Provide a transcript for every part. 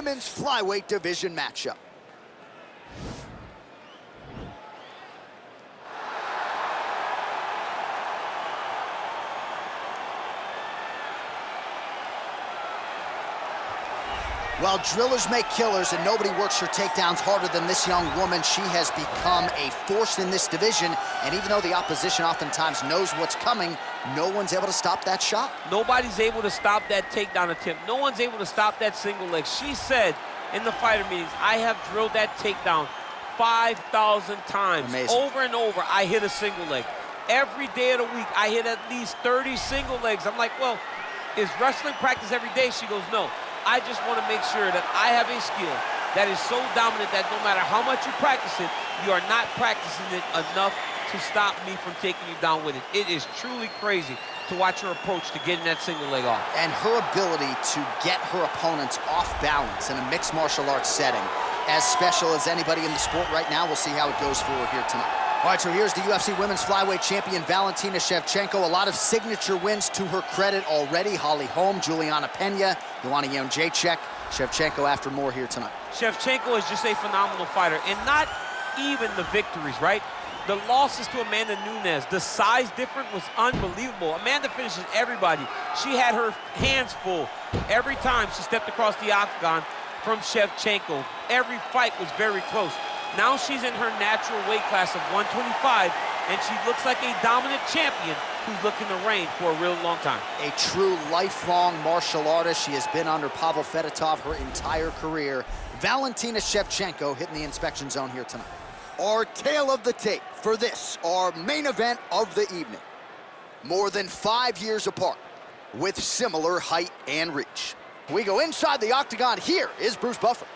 women's flyweight division matchup. Well, drillers make killers, and nobody works her takedowns harder than this young woman. She has become a force in this division, and even though the opposition oftentimes knows what's coming, no one's able to stop that shot. Nobody's able to stop that takedown attempt. No one's able to stop that single leg. She said in the fighter meetings, I have drilled that takedown 5,000 times. Amazing. Over and over, I hit a single leg. Every day of the week, I hit at least 30 single legs. I'm like, well, is wrestling practice every day? She goes, no. I just want to make sure that I have a skill that is so dominant that no matter how much you practice it, you are not practicing it enough to stop me from taking you down with it. It is truly crazy to watch her approach to getting that single leg off. And her ability to get her opponents off balance in a mixed martial arts setting, as special as anybody in the sport right now. We'll see how it goes for her here tonight. All right, so here's the UFC Women's Flyweight Champion, Valentina Shevchenko. A lot of signature wins to her credit already. Holly Holm, Juliana Pena, Joanna Jędrzejczyk. Shevchenko after more here tonight. Shevchenko is just a phenomenal fighter, and not even the victories, right? The losses to Amanda Nunes, the size difference was unbelievable. Amanda finishes everybody. She had her hands full every time she stepped across the octagon from Shevchenko. Every fight was very close. Now she's in her natural weight class of 125, and she looks like a dominant champion who's looking to reign for a real long time. A true lifelong martial artist. She has been under Pavel Fedotov her entire career. Valentina Shevchenko hitting the inspection zone here tonight. Our tale of the tape for this, our main event of the evening. More than 5 years apart, with similar height and reach. We go inside the octagon. Here is Bruce Buffer.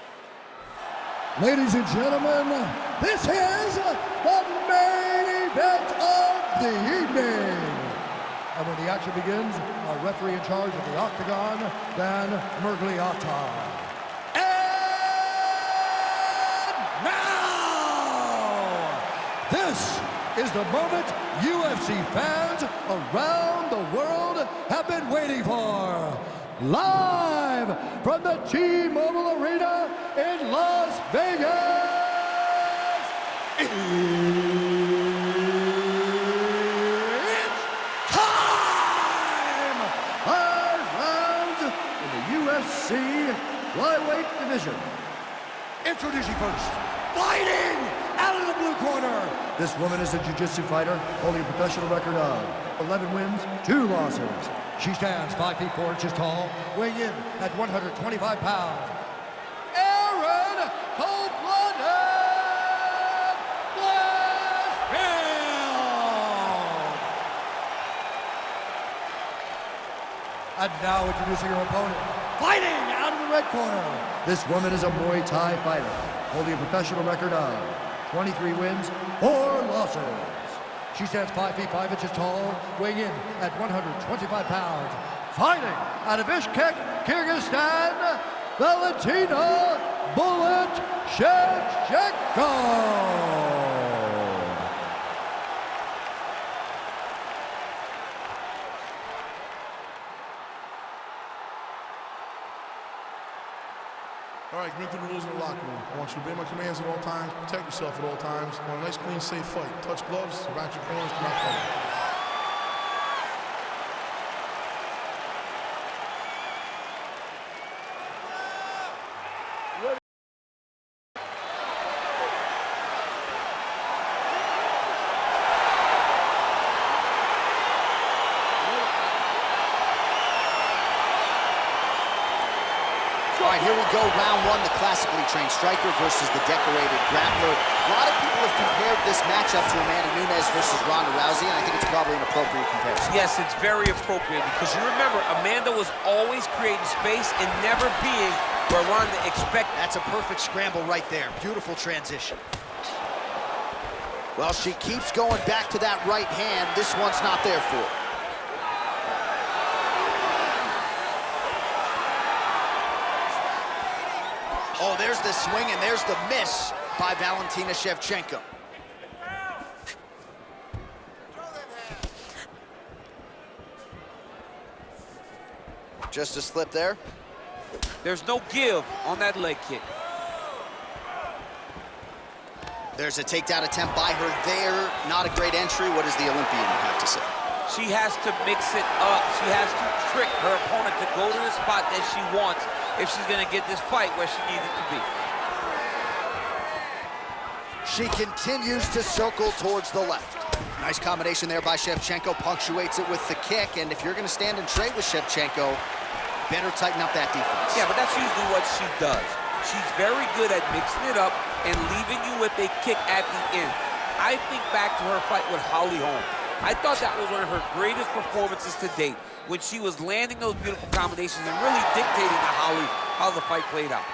Ladies and gentlemen, this is the main event of the evening. And when the action begins, our referee in charge of the octagon, Dan Mergliata. And now, this is the moment UFC fans around the world have been waiting for. Live from the T-Mobile Arena in Las Vegas, it's time! 5 rounds in the UFC flyweight division. Introducing first, fighting out of the blue corner. This woman is a jiu-jitsu fighter holding a professional record of 11 wins, 2 losses. She stands 5 feet 4 inches tall, weighing in at 125 pounds. Erin, cold-blooded Blanchfield! And now introducing her opponent, fighting out of the red corner. This woman is a Muay Thai fighter, holding a professional record of 23 wins, 4 losses. She stands 5 feet 5 inches tall, weighing in at 125 pounds. Fighting out of Bishkek, Kyrgyzstan, Valentina "Bullet" Shevchenko. All right, commit to the rules in the locker room. I want you to obey my commands at all times, protect yourself at all times. I want a nice, clean, safe fight. Touch gloves, back your corners, do not fight. All right, here we go, round 1, the classically trained striker versus the decorated grappler. A lot of people have compared this matchup to Amanda Nunes versus Ronda Rousey, and I think it's probably an appropriate comparison. Yes, it's very appropriate because you remember, Amanda was always creating space and never being where Ronda expected. That's a perfect scramble right there. Beautiful transition. Well, she keeps going back to that right hand. This one's not there for her. Oh, there's the swing, and there's the miss by Valentina Shevchenko. Just a slip there. There's no give on that leg kick. There's a takedown attempt by her there. Not a great entry. What does the Olympian have to say? She has to mix it up. She has to trick her opponent to go to the spot that she wants if she's gonna get this fight where she needs it to be. She continues to circle towards the left. Nice combination there by Shevchenko, punctuates it with the kick, and if you're gonna stand and trade with Shevchenko, better tighten up that defense. Yeah, but that's usually what she does. She's very good at mixing it up and leaving you with a kick at the end. I think back to her fight with Holly Holm. I thought that was one of her greatest performances to date, when she was landing those beautiful combinations and really dictating to Holly how the fight played out.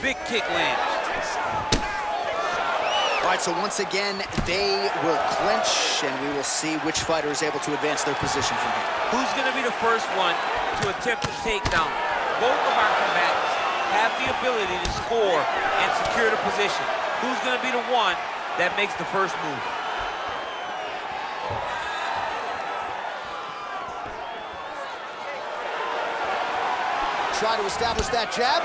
Big kick lands. All right, so once again, they will clinch, and we will see which fighter is able to advance their position from here. Who's going to be the first one to attempt to take down? Both of our combatants have the ability to score and secure the position. Who's going to be the one that makes the first move? Try to establish that jab.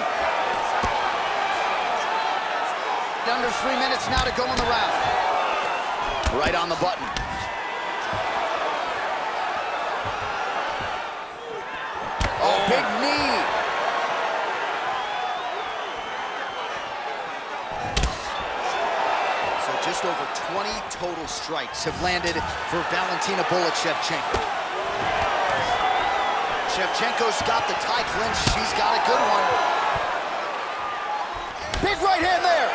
Under 3 minutes now to go in the round. Right on the button. Oh, big knee. So just over 20 total strikes have landed for Valentina Shevchenko. Shevchenko's got the tie clinch. She's got a good one. Big right hand there.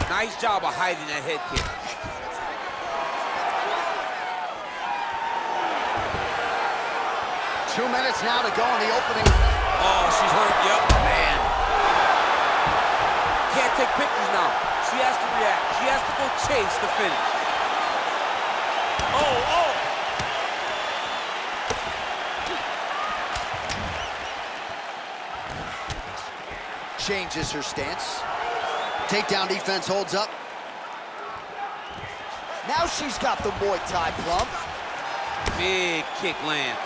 Nice job of hiding that head kick. Two minutes now to go in the opening. Oh, she's hurt, yep. Man. Can't take pictures now. She has to react. She has to go chase the finish. Oh. Changes her stance. Takedown defense holds up. Now she's got the Muay Thai plump. Big kick lands.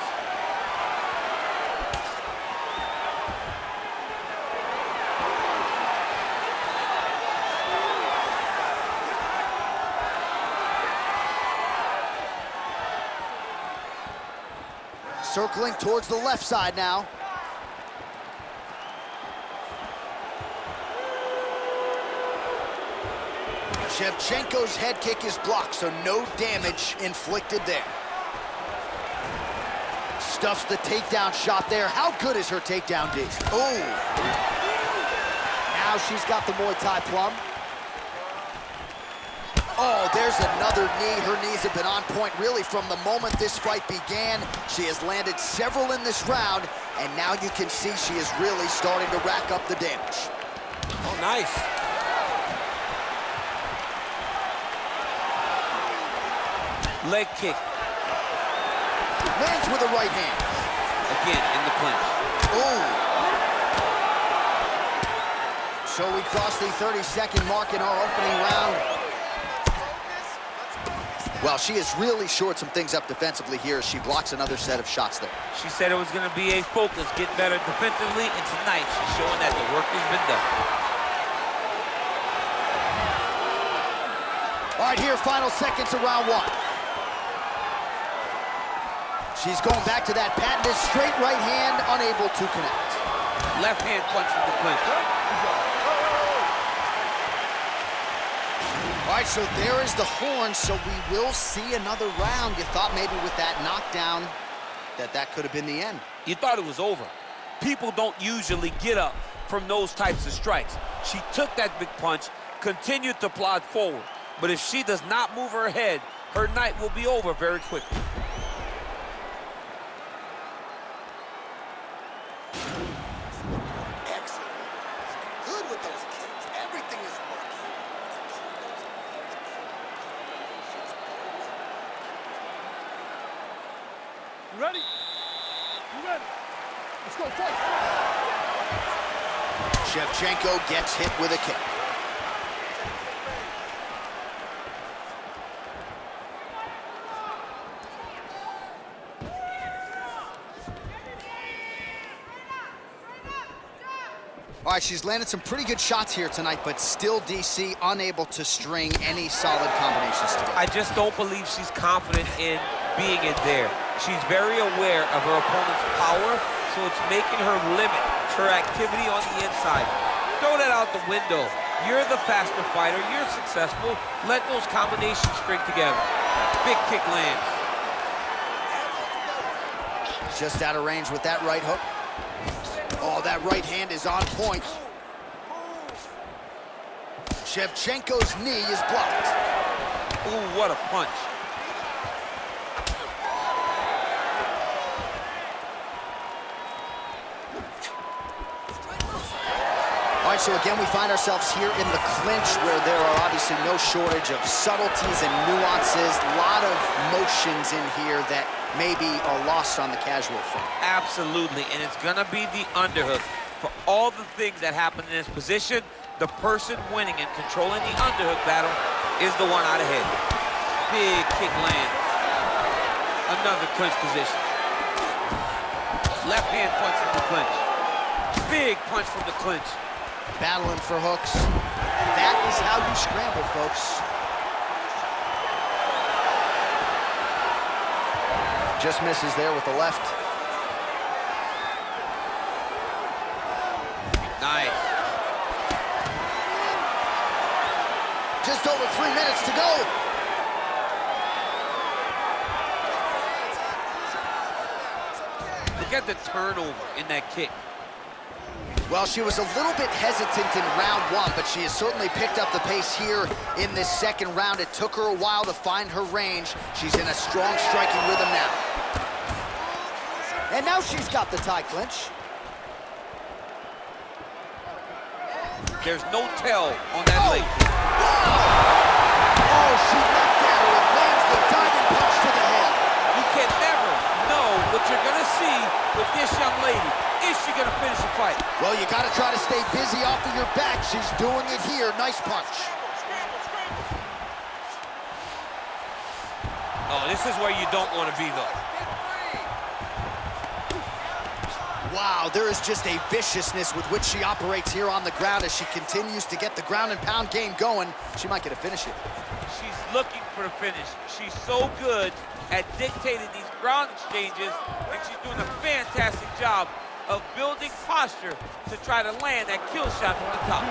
Circling towards the left side now. Shevchenko's head kick is blocked, so no damage inflicted there. Stuffs the takedown shot there. How good is her takedown D? Oh! Now she's got the Muay Thai plum. Oh, there's another knee. Her knees have been on point really from the moment this fight began. She has landed several in this round, and now you can see she is really starting to rack up the damage. Oh, nice. Leg kick. Lands with a right hand. Again, in the clinch. Ooh. So we cross the 30-second mark in our opening round. Well, she has really shored some things up defensively here as she blocks another set of shots there. She said it was going to be a focus, get better defensively, and tonight she's showing that the work has been done. All right, here, final seconds of round one. She's going back to that patented straight right hand, unable to connect. Left hand punch from the clinch. All right, so there is the horn, so we will see another round. You thought maybe with that knockdown that could have been the end. You thought it was over. People don't usually get up from those types of strikes. She took that big punch, continued to plod forward. But if she does not move her head, her night will be over very quickly. Excellent. Good with those kicks. Everything is working. You ready? You ready? Let's go, fight. Shevchenko gets hit with a kick. All right, she's landed some pretty good shots here tonight, but still DC unable to string any solid combinations together. I just don't believe she's confident in being in there. She's very aware of her opponent's power, so it's making her limit her activity on the inside. Throw that out the window. You're the faster fighter. You're successful. Let those combinations string together. Big kick lands. Just out of range with that right hook. Oh, that right hand is on point. Shevchenko's knee is blocked. Ooh, what a punch. All right, so again, we find ourselves here in the clinch where there are obviously no shortage of subtleties and nuances. A lot of motions in here that maybe are lost on the casual fan. Absolutely, and it's gonna be the underhook. For all the things that happen in this position, the person winning and controlling the underhook battle is the one out ahead. Big kick lands. Another clinch position. Left hand punch from the clinch. Big punch from the clinch. Battling for hooks. That is how you scramble, folks. Just misses there with the left. Nice. Just over 3 minutes to go. Look at the turnover in that kick. Well, she was a little bit hesitant in round one, but she has certainly picked up the pace here in this second round. It took her a while to find her range. She's in a strong striking rhythm now. And now she's got the tie clinch. There's no tell on that leg. Oh, she knocked at her and lands the diving punch to the head. You can never know what you're gonna see with this young lady. Is she gonna finish the fight? Well, you gotta try to stay busy off of your back. She's doing it here. Nice punch. Oh, this is where you don't want to be, though. Wow, there is just a viciousness with which she operates here on the ground as she continues to get the ground and pound game going. She might get a finish here. She's looking for the finish. She's so good at dictating these ground exchanges, and she's doing a fantastic job of building posture to try to land that kill shot from the top.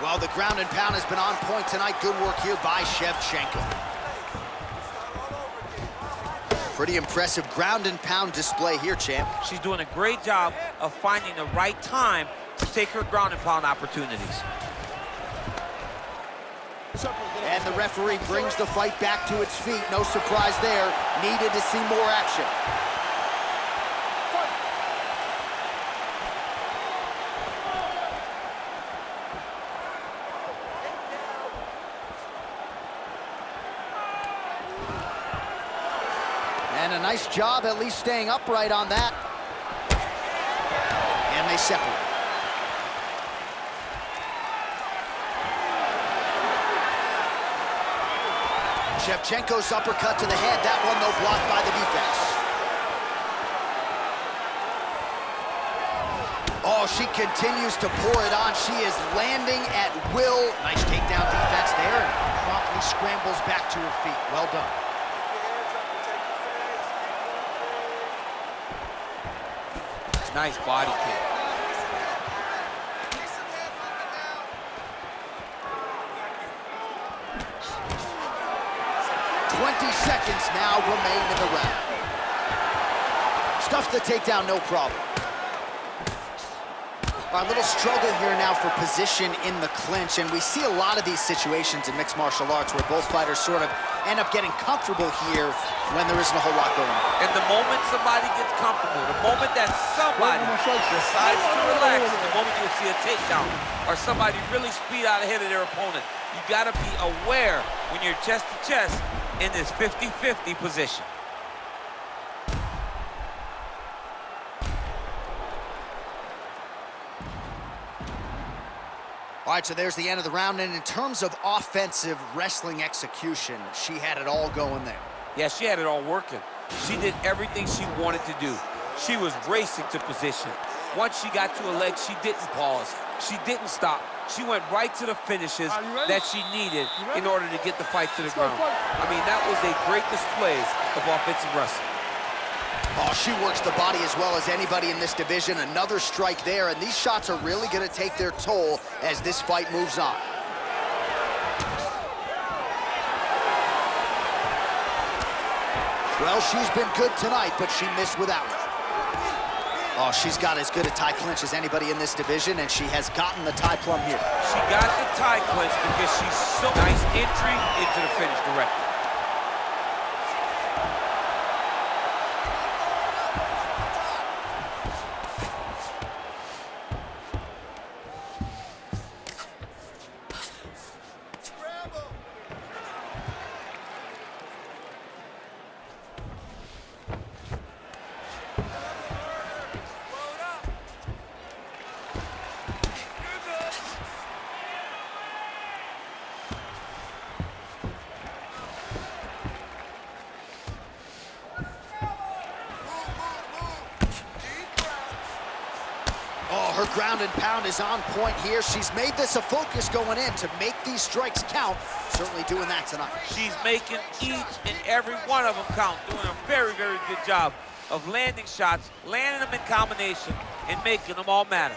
Well, the ground and pound has been on point tonight. Good work here by Shevchenko. Pretty impressive ground and pound display here, champ. She's doing a great job of finding the right time to take her ground and pound opportunities. And the referee brings the fight back to its feet. No surprise there. Needed to see more action. And a nice job at least staying upright on that. And they separate. Shevchenko's uppercut to the head. That one, though, blocked by the defense. Oh, she continues to pour it on. She is landing at will. Nice takedown defense there. And promptly scrambles back to her feet. Well done. Nice body kick. Seconds now remain in the round. Stuffs the takedown, no problem. A little struggle here now for position in the clinch, and we see a lot of these situations in mixed martial arts where both fighters sort of end up getting comfortable here when there isn't a whole lot going on. And the moment somebody gets comfortable, the moment that somebody decides to relax, the moment you'll see a takedown or somebody really speed out ahead of their opponent, you gotta be aware when you're chest to chest in this 50-50 position. All right, so there's the end of the round, and in terms of offensive wrestling execution, she had it all going there. Yeah, she had it all working. She did everything she wanted to do. She was racing to position. Once she got to a leg, she didn't pause. She didn't stop. She went right to the finishes that she needed in order to get the fight to the ground. I mean, that was a great display of offensive wrestling. Oh, she works the body as well as anybody in this division. Another strike there, and these shots are really going to take their toll as this fight moves on. Well, she's been good tonight, but she missed without it. Oh, she's got as good a tie clinch as anybody in this division, and she has gotten the tie plum here. She got the tie clinch because she's so nice entry into the finish directly. Her ground and pound is on point here. She's made this a focus going in to make these strikes count. Certainly doing that tonight. She's making each and every one of them count, doing a very, very good job of landing shots, landing them in combination, and making them all matter.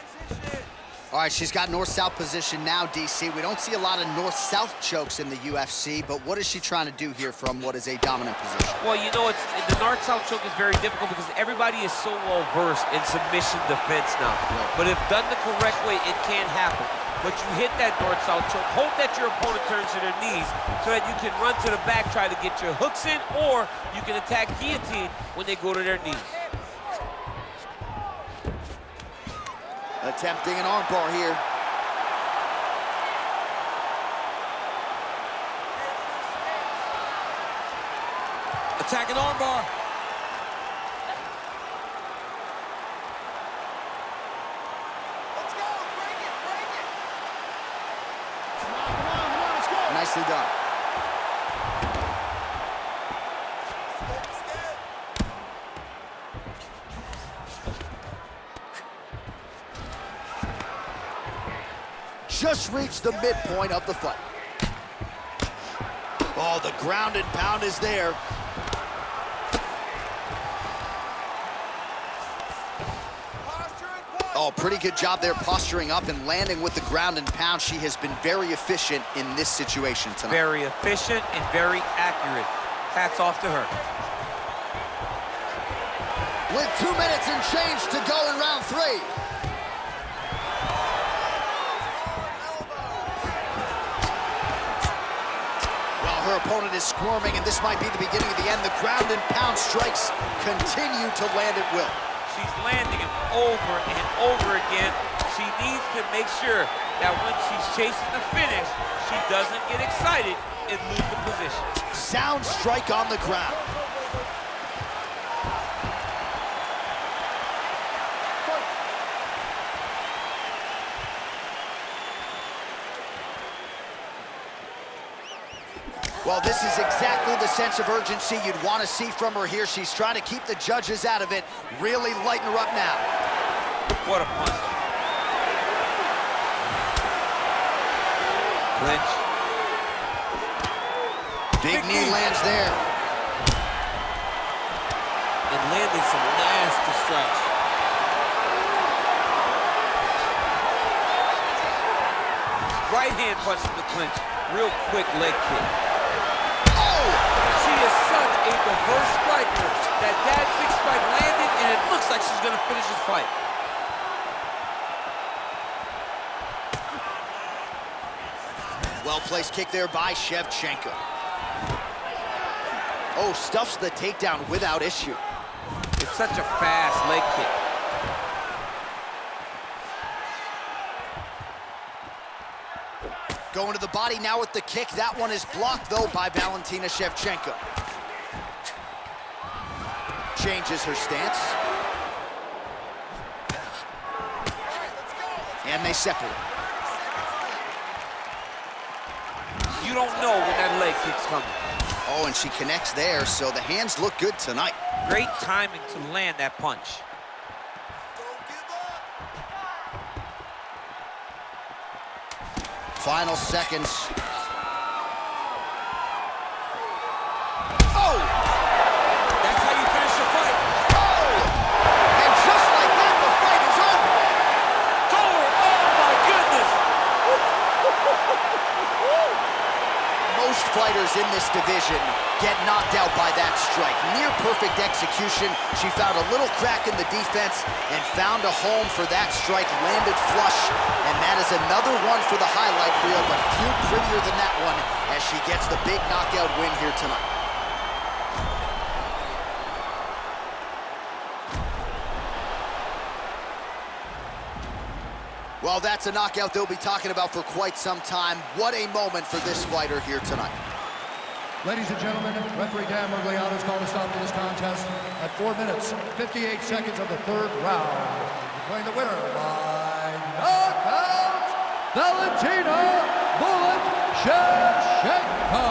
All right, she's got north-south position now, DC. We don't see a lot of north-south chokes in the UFC, but what is she trying to do here from what is a dominant position? Well, you know, the north-south choke is very difficult because everybody is so well-versed in submission defense now. Right. But if done the correct way, it can happen. But you hit that north-south choke, hope that your opponent turns to their knees so that you can run to the back, try to get your hooks in, or you can attack guillotine when they go to their knees. Attempting an armbar here. Attacking armbar. Let's go, break it. Come on, let's go. Nicely done. Just reached the midpoint of the fight. Oh, the ground and pound is there. Oh, pretty good job there posturing up and landing with the ground and pound. She has been very efficient in this situation tonight. Very efficient and very accurate. Hats off to her. With 2 minutes and change to go in round 3. Her opponent is squirming, and this might be the beginning of the end. The ground and pound strikes continue to land at will. She's landing it over and over again. She needs to make sure that when she's chasing the finish, she doesn't get excited and lose the position. Sound strike on the ground. Well, this is exactly the sense of urgency you'd want to see from her here. She's trying to keep the judges out of it. Really lighten her up now. What a punch. Clinch. Big knee lands there. And landed some nasty strikes. Right hand punch from the clinch. Real quick leg kick. She is such a diverse striker that big strike landed, and it looks like she's going to finish this fight. place kick there by Shevchenko. Oh, stuffs the takedown without issue. It's such a fast leg kick. Going to the body now with the kick. That one is blocked, though, by Valentina Shevchenko. Changes her stance. And they separate. You don't know when that leg kick's coming. Oh, and she connects there, so the hands look good tonight. Great timing to land that punch. Final seconds. Oh! That's how you finish the fight. Oh! And just like that, the fight is over. It's over. Oh, my goodness. Most fighters in this division get knocked out by that strike. Near perfect execution. She found a little crack in the defense and found a home for that strike, landed flush, and that is another one for the highlight reel, but few prettier than that one as she gets the big knockout win here tonight. Well, that's a knockout they'll be talking about for quite some time. What a moment for this fighter here tonight. Ladies and gentlemen, referee Dan Mergliano's called a stop to this contest at 4 minutes, 58 seconds of the third round. Declaring the winner by knockout, Valentina Shevchenko.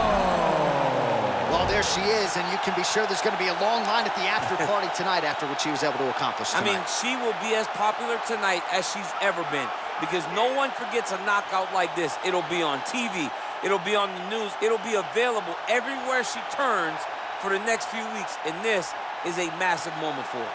Well, there she is, and you can be sure there's going to be a long line at the after party tonight after what she was able to accomplish tonight. I mean, she will be as popular tonight as she's ever been because no one forgets a knockout like this. It'll be on TV. It'll be on the news. It'll be available everywhere she turns for the next few weeks, and this is a massive moment for her.